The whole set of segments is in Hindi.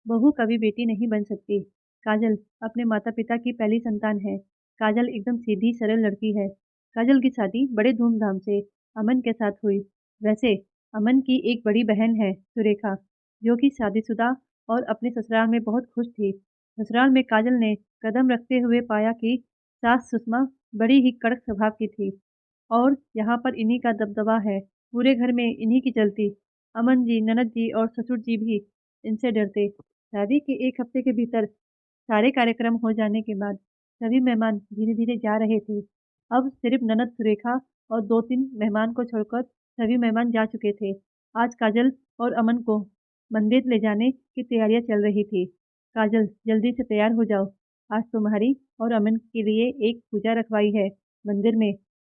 बहू कभी बेटी नहीं बन सकती। काजल अपने माता-पिता की पहली संतान है। काजल एकदम सीधी सरल लड़की है। काजल की शादी बड़े धूमधाम से अमन के साथ हुई। वैसे अमन की एक बड़ी बहन है सुरेखा, जो कि शादीशुदा और अपने ससुराल में बहुत खुश थी। ससुराल में काजल ने कदम रखते हुए पाया कि सास सुषमा बड़ी ही कड़क स्वभाव की थी और यहाँ पर इन्हीं का दबदबा है। पूरे घर में इन्हीं की चलती। अमन जी, ननद जी और ससुर जी भी इनसे डरते। शादी के 1 हफ्ते के भीतर सारे कार्यक्रम हो जाने के बाद सभी मेहमान धीरे-धीरे जा रहे थे। अब सिर्फ ननद सुरेखा और 2-3 मेहमान को छोड़कर सभी मेहमान जा चुके थे। आज काजल और अमन को मंदिर ले जाने की तैयारियां चल रही थी। काजल, जल्दी से तैयार हो जाओ। आज तुम्हारी और अमन के लिए एक पूजा रखवाई है मंदिर में।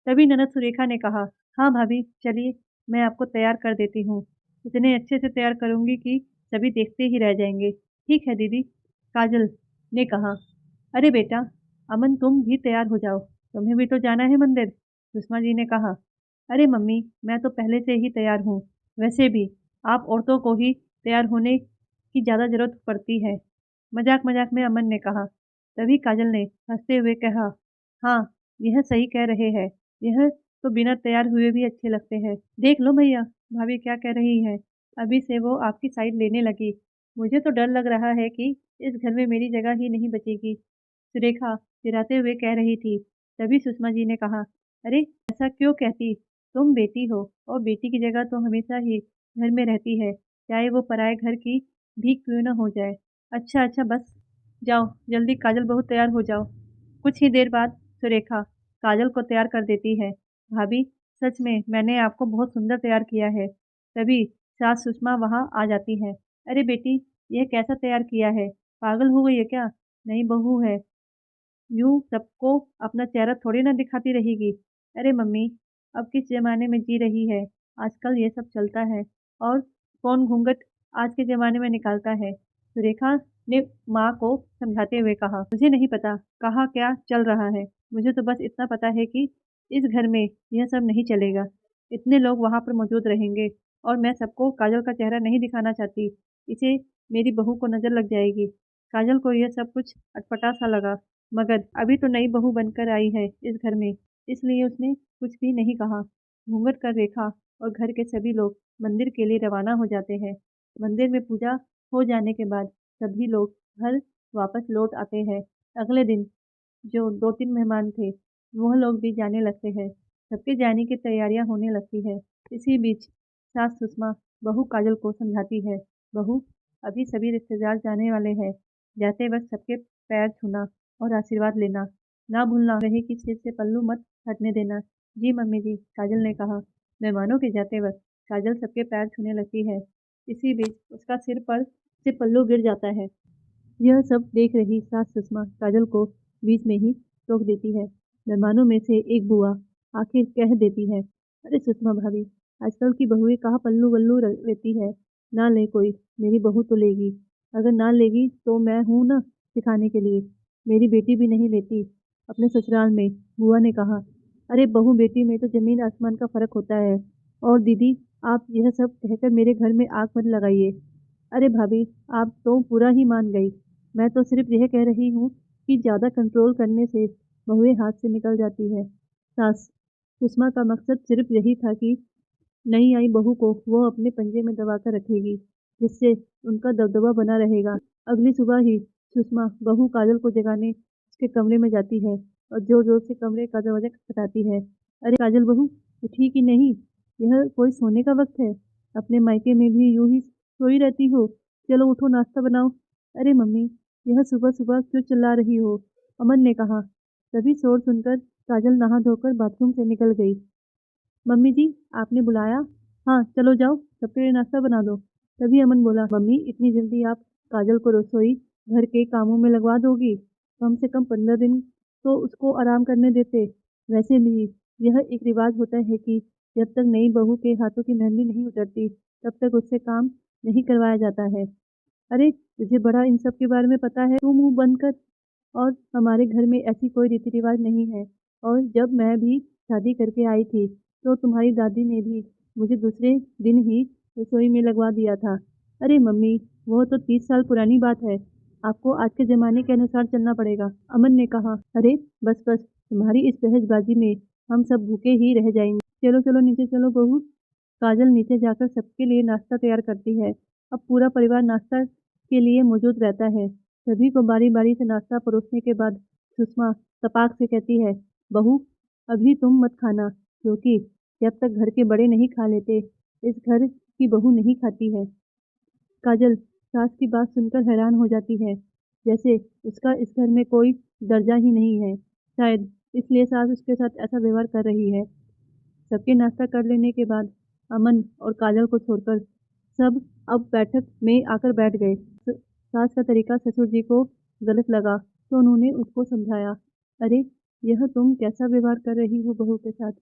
तभी ननद सुरेखा ने कहा, हाँ भाभी, चलिए मैं आपको तैयार कर देती हूँ। इतने अच्छे से तैयार करूंगी कि सभी देखते ही रह जाएंगे। ठीक है दीदी, काजल ने कहा। अरे बेटा, अमन तुम भी तैयार हो जाओ, तुम्हें भी तो जाना है मंदिर। सुषमा जी ने कहा। अरे मम्मी, मैं तो पहले से ही तैयार हूँ। वैसे भी आप औरतों को ही तैयार होने की ज़्यादा जरूरत पड़ती है। मजाक मजाक में अमन ने कहा। तभी काजल ने हंसते हुए कहा, हाँ, यह सही कह रहे हैं। यह तो बिना तैयार हुए भी अच्छे लगते हैं। देख लो भैया, भाभी क्या कह रही है। अभी से वो आपकी साइड लेने लगी। मुझे तो डर लग रहा है कि इस घर में मेरी जगह ही नहीं बचेगी। सुरेखा चिढ़ाते हुए कह रही थी। तभी सुषमा जी ने कहा, अरे ऐसा क्यों कहती। तुम बेटी हो और बेटी की जगह तो हमेशा ही घर में रहती है, चाहे वो पराए घर की भी क्यों न हो जाए। अच्छा अच्छा, बस जाओ जल्दी, काजल बहू तैयार हो जाओ। कुछ ही देर बाद सुरेखा काजल को तैयार कर देती है। भाभी, सच में मैंने आपको बहुत सुंदर तैयार किया है। तभी सास सुषमा वहां आ जाती है। अरे बेटी, यह कैसा तैयार किया है, पागल हो गई है क्या। नई बहू है, यूं सबको अपना चेहरा थोड़ी ना दिखाती रहेगी। अरे मम्मी, अब किस जमाने में जी रही है। आजकल ये सब चलता है और कौन घूंघट आज के जमाने में निकालता है। सुरेखा ने माँ को समझाते हुए कहा, मुझे नहीं पता कहाँ क्या चल रहा है। मुझे तो बस इतना पता है कि इस घर में यह सब नहीं चलेगा। इतने लोग वहां पर मौजूद रहेंगे और मैं सबको काजल का चेहरा नहीं दिखाना चाहती। इसे मेरी बहू को नजर लग जाएगी। काजल को यह सब कुछ अटपटा सा लगा, मगर अभी तो नई बहू बनकर आई है इस घर में, इसलिए उसने कुछ भी नहीं कहा। घूंघट कर रेखा और घर के सभी लोग मंदिर के लिए रवाना हो जाते हैं। मंदिर में पूजा हो जाने के बाद सभी लोग घर वापस लौट आते हैं। अगले दिन जो 2-3 मेहमान थे, वह लोग भी जाने लगते हैं। सबके जाने की तैयारियां होने लगती है। इसी बीच सास सुषमा बहू काजल को समझाती है, बहू, अभी सभी रिश्तेदार जाने वाले हैं। जाते वक्त सबके पैर छूना और आशीर्वाद लेना ना भूलना। रहे कि सिर से पल्लू मत हटने देना। जी मम्मी जी, काजल ने कहा। मेहमानों के जाते वक्त काजल सबके पैर छूने लगती है। इसी बीच उसका सिर पर से पल्लू गिर जाता है। यह सब देख रही सास सुषमा काजल को बीच में ही टोक देती है। मेहमानों में से एक बुआ आखिर कह देती है, अरे सुषमा भाभी, आजकल की बहुएं कहाँ पल्लू वल्लू रहती है। ना ले कोई, मेरी बहू तो लेगी। अगर ना लेगी तो मैं हूं ना सिखाने के लिए। मेरी बेटी भी नहीं लेती अपने ससुराल में। बुआ ने कहा, अरे बहू बेटी में तो जमीन आसमान का फर्क होता है। और दीदी, आप यह सब कहकर मेरे घर में आग मत लगाइए। अरे भाभी, आप तो पूरा ही मान गई। मैं तो सिर्फ यह कह रही हूँ कि ज्यादा कंट्रोल करने से बहुएं हाथ से निकल जाती है। सास सुषमा का मकसद सिर्फ यही था कि नई आई बहू को वो अपने पंजे में दबाकर रखेगी, जिससे उनका दबदबा बना रहेगा। अगली सुबह ही सुषमा बहू काजल को जगाने उसके कमरे में जाती है और जोर जोर से कमरे का दरवाजा खटखटाती है। अरे काजल बहू, उठी कि नहीं। यह कोई सोने का वक्त है। अपने मायके में भी यूं ही सोई रहती हो। चलो उठो, नाश्ता बनाओ। अरे मम्मी, यह सुबह सुबह क्यों चिल्ला रही हो, अमन ने कहा। तभी शोर सुनकर काजल नहा धोकर बाथरूम से निकल गई। मम्मी जी, आपने बुलाया। हाँ चलो जाओ, सबके लिए नाश्ता बना दो। तभी अमन बोला, मम्मी इतनी जल्दी आप काजल को रसोई घर के कामों में लगवा दोगी। कम से कम 15 दिन तो उसको आराम करने देते। वैसे भी यह एक रिवाज होता है कि जब तक नई बहू के हाथों की मेहंदी नहीं उतरती तब तक उससे काम नहीं करवाया जाता है। अरे तुझे बड़ा इन सब के बारे में पता है, तू मुंह बंद कर। और हमारे घर में ऐसी कोई रीति रिवाज नहीं है। और जब मैं भी शादी करके आई थी तो तुम्हारी दादी ने भी मुझे दूसरे दिन ही रसोई में लगवा दिया था। अरे मम्मी, वो तो 30 साल पुरानी बात है। आपको आज के ज़माने के अनुसार चलना पड़ेगा, अमन ने कहा। अरे बस बस, तुम्हारी इस बहसबाजी में हम सब भूखे ही रह जाएंगे। चलो चलो नीचे चलो बहू। काजल नीचे जाकर सबके लिए नाश्ता तैयार करती है। अब पूरा परिवार नाश्ता के लिए मौजूद रहता है। सभी को बारी बारी से नाश्ता परोसने के बाद सुषमा तपाक से कहती है, बहू अभी तुम मत खाना, क्योंकि जब तक घर के बड़े नहीं खा लेते, इस घर की बहू नहीं खाती है। काजल सास की बात सुनकर हैरान हो जाती है, जैसे उसका इस घर में कोई दर्जा ही नहीं है। शायद इसलिए सास उसके साथ ऐसा व्यवहार कर रही है। सबके नाश्ता कर लेने के बाद अमन और काजल को छोड़कर सब अब बैठक में आकर बैठ गए। सास का तरीका ससुर जी को गलत लगा, तो उन्होंने उसको समझाया। अरे यह तुम कैसा व्यवहार कर रही हो बहू के साथ?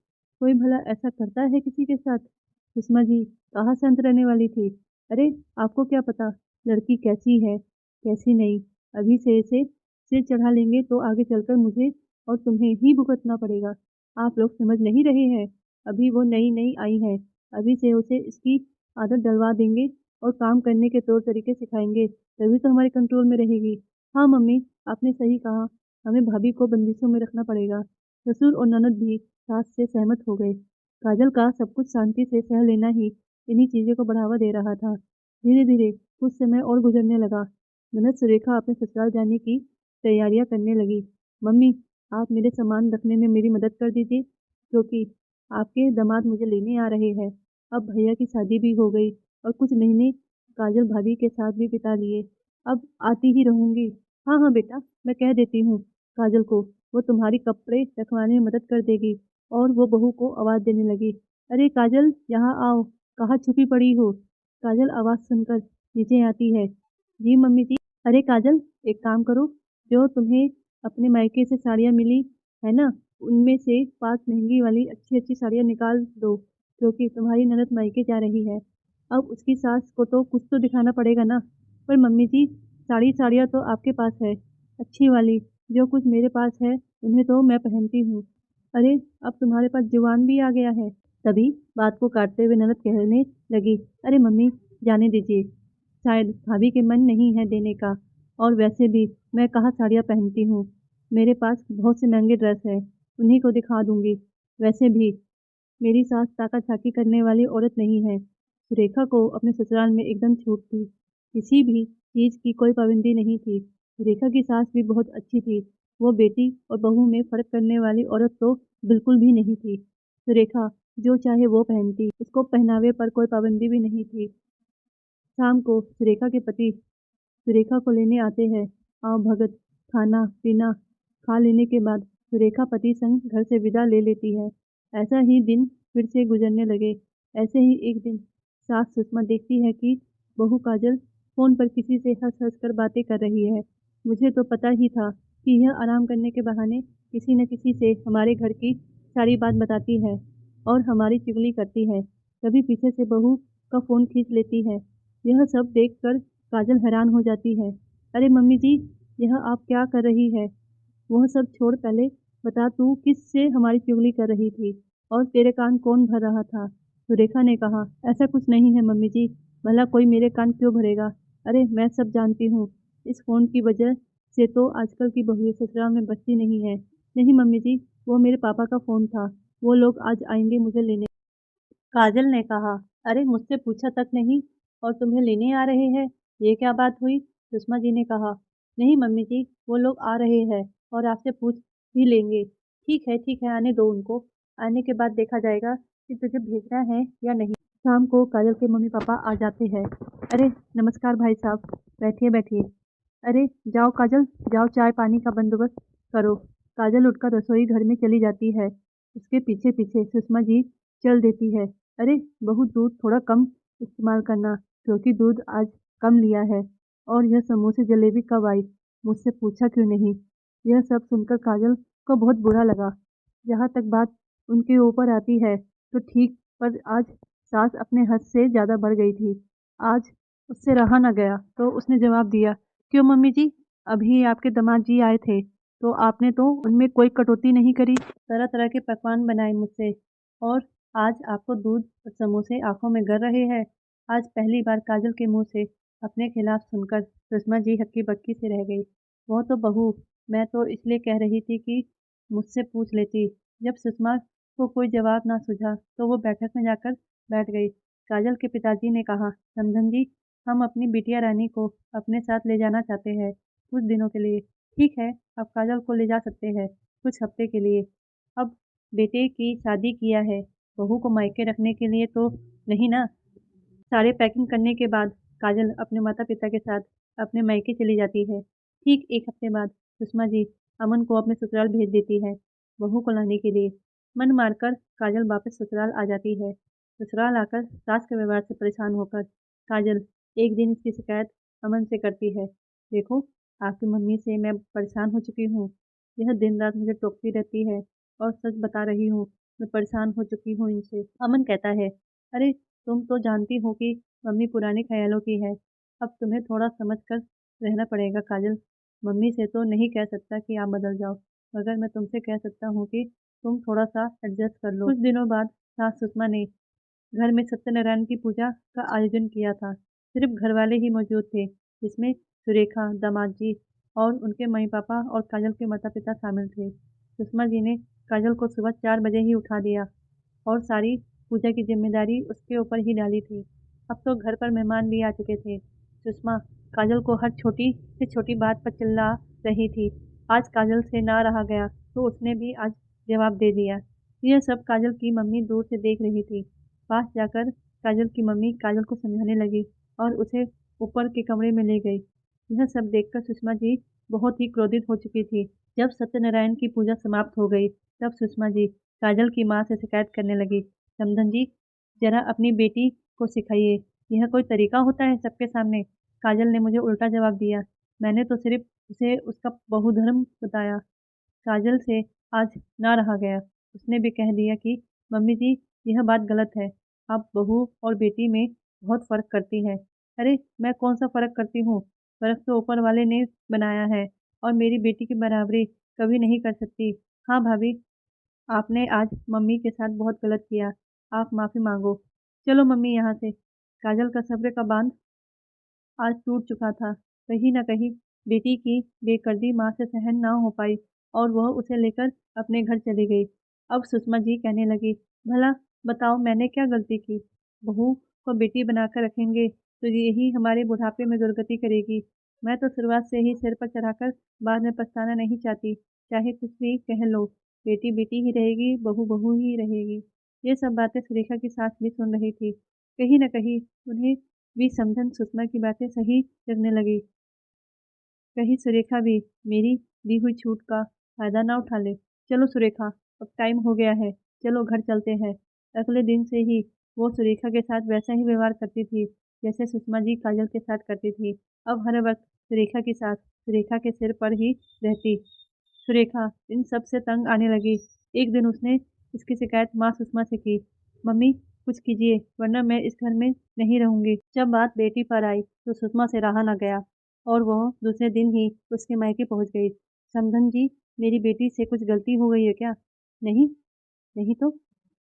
कोई भला ऐसा करता है किसी के साथ? सुषमा जी कहाँ शांत रहने वाली थी। अरे आपको क्या पता लड़की कैसी है कैसी नहीं। अभी से इसे सिर चढ़ा लेंगे तो आगे चलकर मुझे और तुम्हें ही भुगतना पड़ेगा। आप लोग समझ नहीं रहे हैं। अभी वो नई नई आई है। अभी से उसे इसकी आदत डलवा देंगे और काम करने के तौर तरीके सिखाएंगे, तभी तो हमारे कंट्रोल में रहेगी। हाँ मम्मी, आपने सही कहा। हमें भाभी को बंदिशों में रखना पड़ेगा। ससुर और ननद भी सास से सहमत हो गए। काजल का सब कुछ शांति से सह लेना ही इन्हीं चीज़ों को बढ़ावा दे रहा था। धीरे धीरे कुछ समय और गुजरने लगा। ननद सुरेखा अपने ससुराल जाने की तैयारियां करने लगी। मम्मी, आप मेरे सामान रखने में मेरी मदद कर दीजिए, क्योंकि आपके दामाद मुझे लेने आ रहे हैं। अब भैया की शादी भी हो गई और कुछ महीने काजल भाभी के साथ भी बिता लिए। अब आती ही रहूंगी। हाँ हाँ बेटा, मैं कह देती हूँ काजल को, वो तुम्हारी कपड़े रखवाने में मदद कर देगी। और वो बहू को आवाज देने लगी, अरे काजल यहाँ आओ, कहाँ छुपी पड़ी हो। काजल आवाज सुनकर नीचे आती है। जी मम्मी जी। अरे काजल, एक काम करो, जो तुम्हें अपने मायके से साड़ियाँ मिली है ना, उनमें से 5 महंगी वाली अच्छी अच्छी साड़ियाँ निकाल दो, क्योंकि तुम्हारी ननद मायके जा रही है। अब उसकी सास को तो कुछ तो दिखाना पड़ेगा ना। पर मम्मी जी, साड़ियाँ तो आपके पास है, अच्छी वाली। जो कुछ मेरे पास है उन्हें तो मैं पहनती हूँ। अरे अब तुम्हारे पास जुबान भी आ गया है। तभी बात को काटते हुए ननद कहने लगी, अरे मम्मी, जाने दीजिए। शायद भाभी के मन नहीं है देने का। और वैसे भी मैं कहाँ साड़ियाँ पहनती हूँ। मेरे पास बहुत से महंगे ड्रेस है, उन्हीं को दिखा दूंगी। वैसे भी मेरी सास ताका-झाकी करने वाली औरत नहीं है। सुरेखा को अपने ससुराल में एकदम छूट थी। किसी भी चीज़ की कोई पाबंदी नहीं थी। सुरेखा की सास भी बहुत अच्छी थी। वो बेटी और बहू में फ़र्क करने वाली औरत तो बिल्कुल भी नहीं थी। सुरेखा जो चाहे वो पहनती, उसको पहनावे पर कोई पाबंदी भी नहीं थी। शाम को सुरेखा के पति सुरेखा को लेने आते हैं। आओ भगत, खाना पीना खा लेने के बाद सुरेखा पति संग घर से विदा ले लेती है। ऐसा ही दिन फिर से गुजरने लगे। ऐसे ही एक दिन सास सुषमा देखती है कि बहू काजल फोन पर किसी से हंस हंस कर बातें कर रही है। मुझे तो पता ही था कि यह आराम करने के बहाने किसी न किसी से हमारे घर की सारी बात बताती है और हमारी चुगली करती है। कभी पीछे से बहू का फोन खींच लेती है। यह सब देखकर काजल हैरान हो जाती है। अरे मम्मी जी, यह आप क्या कर रही है? वह सब छोड़, पहले बता तू किससे हमारी चुगली कर रही थी और तेरे कान कौन भर रहा था? सुरेखा ने कहा, ऐसा कुछ नहीं है मम्मी जी, भला कोई मेरे कान क्यों भरेगा? अरे मैं सब जानती हूँ। इस फोन की वजह से तो आजकल की बहुएं ससुराल में बचती नहीं है। नहीं मम्मी जी, वो मेरे पापा का फोन था। वो लोग आज आएंगे मुझे लेने। काजल ने कहा, अरे मुझसे पूछा तक नहीं और तुम्हें लेने आ रहे हैं, ये क्या बात हुई? सुषमा जी ने कहा, नहीं मम्मी जी, वो लोग आ रहे हैं और आपसे पूछ भी लेंगे। ठीक है, आने दो उनको। आने के बाद देखा जाएगा कि तुझे भेजना है या नहीं। शाम को काजल के मम्मी पापा आ जाते हैं। अरे नमस्कार भाई साहब, बैठिए बैठिए। अरे जाओ काजल, जाओ चाय पानी का बंदोबस्त करो। काजल उठकर रसोई घर में चली जाती है। उसके पीछे पीछे सुषमा जी चल देती है। अरे बहू, दूध थोड़ा कम इस्तेमाल करना, क्योंकि दूध आज कम लिया है। और यह समोसे जलेबी कब आई? मुझसे पूछा क्यों नहीं? यह सब सुनकर काजल को बहुत बुरा लगा। जहाँ तक बात उनके ऊपर आती है तो ठीक, पर आज सास अपने हद से ज्यादा बढ़ गई थी। आज उससे रहा न गया, तो उसने जवाब दिया, क्यों मम्मी जी? अभी आपके दामाद जी आए थे तो आपने तो उनमें कोई कटौती नहीं करी। तरह तरह के पकवान बनाए मुझसे, और आज आपको दूध और समोसे आंखों में गर रहे हैं। आज पहली बार काजल के मुंह से अपने खिलाफ सुनकर सुषमा जी हक्की बक्की से रह गई। वो तो बहू, मैं तो इसलिए कह रही थी कि मुझसे पूछ लेती। जब सुषमा को कोई जवाब ना सूझा तो वो बैठक में जाकर बैठ गई। काजल के पिताजी ने कहा, समधन जी, हम अपनी बिटिया रानी को अपने साथ ले जाना चाहते हैं कुछ दिनों के लिए। ठीक है, आप काजल को ले जा सकते हैं कुछ हफ्ते के लिए। अब बेटे की शादी किया है, बहू को मायके रखने के लिए तो नहीं ना। सारे पैकिंग करने के बाद काजल अपने माता पिता के साथ अपने मायके चली जाती है। ठीक एक हफ्ते बाद सुषमा जी अमन को अपने ससुराल भेज देती है बहू को लाने के लिए। मन मारकर काजल वापस ससुराल आ जाती है। ससुराल आकर सास के व्यवहार से परेशान होकर काजल एक दिन इसकी शिकायत अमन से करती है। देखो, आपकी मम्मी से मैं परेशान हो चुकी हूँ। यह दिन रात मुझे टोकती रहती है और सच बता रही हूँ, मैं परेशान हो चुकी हूँ इनसे। अमन कहता है, अरे तुम तो जानती हो कि मम्मी पुराने ख़्यालों की है। अब तुम्हें थोड़ा समझ कर रहना पड़ेगा काजल। मम्मी से तो नहीं कह सकता कि आप बदल जाओ, मगर मैं तुमसे कह सकता हूँ कि तुम थोड़ा-सा एडजस्ट कर लो। कुछ दिनों बाद सास सुषमा ने घर में सत्यनारायण की पूजा का आयोजन किया था। सिर्फ घरवाले ही मौजूद थे, जिसमें सुरेखा, दामाद जी और उनके मम्मी-पापा और काजल के माता-पिता शामिल थे। सुषमा जी ने काजल को सुबह 4 बजे ही उठा दिया और सारी पूजा की जिम्मेदारी उसके ऊपर ही डाली थी। अब तो घर पर मेहमान भी आ चुके थे। सुषमा काजल को हर छोटी से छोटी बात पर चिल्ला रही थी। आज काजल से ना रहा गया तो उसने भी आज जवाब दे दिया। यह सब काजल की मम्मी दूर से देख रही थी। पास जाकर काजल की मम्मी काजल को समझाने लगी और उसे ऊपर के कमरे में ले गई। यह सब देखकर सुषमा जी बहुत ही क्रोधित हो चुकी थी। जब सत्यनारायण की पूजा समाप्त हो गई, तब सुषमा जी काजल की माँ से शिकायत करने लगी। समधन जी, जरा अपनी बेटी को सिखाइए, यह कोई तरीका होता है सबके सामने। काजल ने मुझे उल्टा जवाब दिया। मैंने तो सिर्फ उसे उसका बहुधर्म बताया। काजल से आज ना रहा गया। उसने भी कह दिया कि मम्मी जी, यह बात गलत है। आप बहू और बेटी में बहुत फ़र्क करती हैं। अरे, मैं कौन सा फ़र्क करती हूँ? फ़र्क तो ऊपर वाले ने बनाया है और मेरी बेटी की बराबरी कभी नहीं कर सकती। हाँ भाभी, आपने आज मम्मी के साथ बहुत गलत किया। आप माफ़ी माँगो। चलो मम्मी यहाँ से। काजल का सब्र का बाँध आज टूट चुका था। कहीं न कहीं बेटी की बेदर्दी माँ से सहन ना हो पाई और वह उसे लेकर अपने घर चली गई। अब सुषमा जी कहने लगी, भला बताओ मैंने क्या गलती की? बहू को बेटी बनाकर रखेंगे तो यही हमारे बुढ़ापे में दुर्गति करेगी। मैं तो शुरुआत से ही सिर पर चढ़ाकर बाद में पछताना नहीं चाहती। चाहे कुछ भी कह लो, बेटी बेटी ही रहेगी, बहू बहू ही रहेगी। ये सब बातें सुरेखा की सास भी सुन रही थी। कहीं न कहीं उन्हें भी समझन सुषमा की बातें सही लगने लगी। कहीं सुरेखा भी मेरी दी हुई छूट का फ़ायदा ना उठा ले। चलो सुरेखा, अब टाइम हो गया है, चलो घर चलते हैं। अगले दिन से ही वो सुरेखा के साथ वैसा ही व्यवहार करती थी, जैसे सुषमा जी काजल के साथ करती थी। अब हर वक़्त सुरेखा की सास सुरेखा के सिर पर ही रहती। सुरेखा इन सब से तंग आने लगी। एक दिन उसने इसकी शिकायत माँ सुषमा से की। मम्मी, कुछ कीजिए वरना मैं इस घर में नहीं रहूंगी। जब बात बेटी पर आई तो सुषमा से रहा न गया और वह दूसरे दिन ही उसके मायके पहुंच गई। समधन जी, मेरी बेटी से कुछ गलती हो गई है क्या? नहीं, नहीं तो।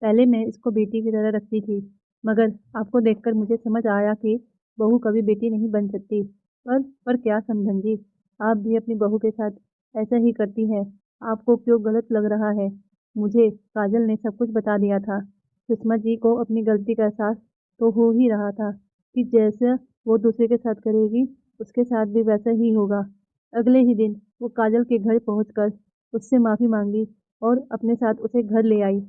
पहले मैं इसको बेटी की तरह रखती थी, मगर आपको देखकर मुझे समझ आया कि बहू कभी बेटी नहीं बन सकती। पर क्या समधन जी, आप भी अपनी बहू के साथ ऐसा ही करती हैं। आपको क्यों गलत लग रहा है? मुझे काजल ने सब कुछ बता दिया था। सुषमा जी को अपनी गलती का एहसास तो हो ही रहा था कि जैसा वो दूसरे के साथ करेगी, उसके साथ भी वैसा ही होगा। अगले ही दिन वो काजल के घर पहुंचकर उससे माफ़ी मांगी और अपने साथ उसे घर ले आई।